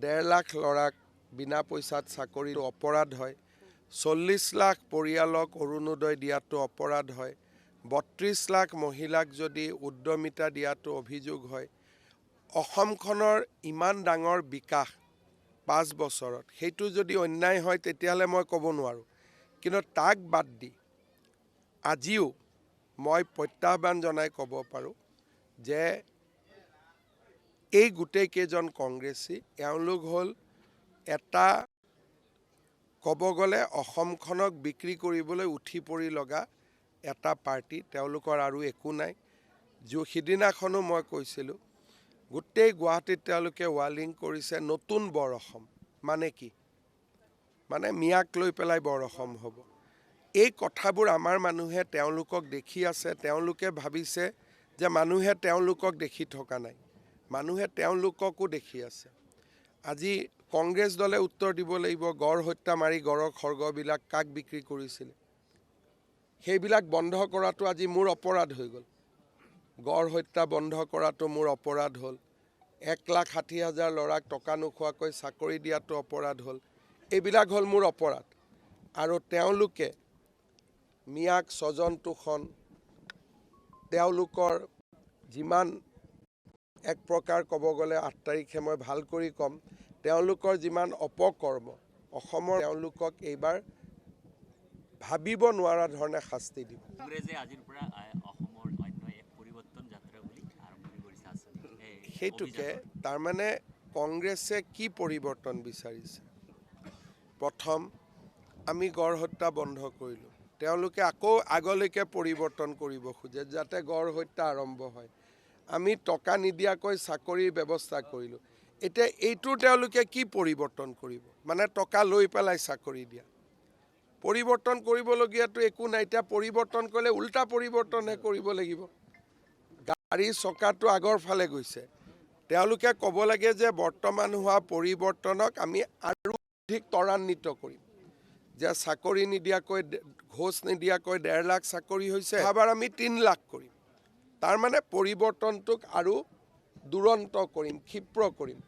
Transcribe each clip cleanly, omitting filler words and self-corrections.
1.5 লাখ ল'ৰাক বিনা পইচাত চাকৰিটো অপৰাধ হয়। 40 লাখ পৰিয়ালক অৰুণোদয় দিয়াটো অপৰাধ হয়। 32 লাখ মহিলাক যদি উদ্যমিতা দিয়াটো অভিযোগ হয়। অসমখনৰ ইমান ডাঙৰ বিকাশ 5 বছৰত সেইটো যদি অন্যায় হয় তেতিয়াহ'লে মই ক'ব নোৱাৰোঁ। কিন্তু তাক বাদ দি আজিও মই প্ৰত্যাহ্বান জনাই ক'ব পাৰোঁ যে এই গোটেই কেইজন কংগ্ৰেছী এওঁলোক হ'ল এটা ক'ব গ'লে অসমখনক বিক্ৰী কৰিবলৈ উঠি পৰি লগা এটা পাৰ্টি। তেওঁলোকৰ আৰু একো নাই। সিদিনাখনো মই কৈছিলোঁ গোটেই গুৱাহাটীত তেওঁলোকে ৱালিং কৰিছে নতুন বৰ অসম। মানে কি? মানে মিয়াক লৈ পেলাই বৰ অসম হ'ব। এই কথাবোৰ আমাৰ মানুহে তেওঁলোকক দেখি আছে। তেওঁলোকে ভাবিছে যে মানুহে তেওঁলোকক দেখি থকা নাই। মানুহে তেওঁলোককো দেখি আছে। আজি কংগ্ৰেছ দলে উত্তৰ দিব লাগিব গড় হত্যা মাৰি গড়ৰ খৰ্গবিলাক কাক বিক্ৰী কৰিছিলে। সেইবিলাক বন্ধ কৰাটো আজি মোৰ অপৰাধ হৈ গ'ল। গড় হত্যা বন্ধ কৰাটো মোৰ অপৰাধ হ'ল। 1,60,000 ল'ৰাক টকা নোখোৱাকৈ চাকৰি দিয়াটো অপৰাধ হ'ল। এইবিলাক হ'ল মোৰ অপৰাধ। আৰু তেওঁলোকে মিয়াক স্বজন তোষণ তেওঁলোকৰ যিমান এক প্ৰকাৰ ক'ব গ'লে 8 তাৰিখে মই ভাল কৰি ক'ম তেওঁলোকৰ যিমান অপকৰ্ম অসমৰ তেওঁলোকক এইবাৰ ভাবিব নোৱাৰা ধৰণে শাস্তি দিব। কংগ্ৰেছে আজিৰ পৰা অসমৰ অন্য এক পৰিৱৰ্তন যাত্ৰা বুলি আৰম্ভণি কৰিছে আঁচনি। সেইটোকে তাৰমানে কংগ্ৰেছে কি পৰিৱৰ্তন বিচাৰিছে? প্ৰথম আমি গড় হত্যা বন্ধ কৰিলোঁ। তেওঁলোকে আকৌ আগলৈকে পৰিৱৰ্তন কৰিব খোজে যাতে গড় হত্যা আৰম্ভ হয়। আমি টকা নিদিয়াকৈ চাকৰিৰ ব্যৱস্থা কৰিলোঁ। এতিয়া এইটো তেওঁলোকে কি পৰিৱৰ্তন কৰিব? মানে টকা লৈ পেলাই চাকৰি দিয়া। পৰিৱৰ্তন কৰিবলগীয়াটো একো নাই। এতিয়া পৰিৱৰ্তন কৰিলে উল্টা পৰিৱৰ্তনহে কৰিব লাগিব। গাড়ীৰ চকাটো আগৰ ফালে গৈছে। তেওঁলোকে ক'ব লাগে যে বৰ্তমান হোৱা পৰিৱৰ্তনক আমি আৰু অধিক ত্বৰান্বিত কৰিম। যে চাকৰি নিদিয়াকৈ ঘোষ নিদিয়াকৈ 1.5 লাখ চাকৰি হৈছে। এবাৰ আমি 3 লাখ কৰিম। তাৰমানে পৰিৱৰ্তনটোক আৰু দুৰন্ত কৰিম, ক্ষিপ্ৰ কৰিম।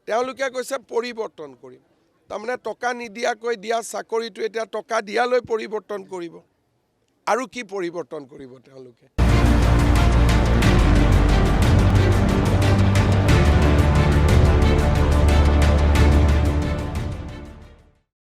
তেওঁলোকে কৈছে পৰিৱৰ্তন কৰিম। তাৰমানে টকা নিদিয়াকৈ দিয়া চাকৰিটো এতিয়া টকা দিয়ালৈ পৰিৱৰ্তন কৰিব। আৰু কি পৰিৱৰ্তন কৰিব তেওঁলোকে?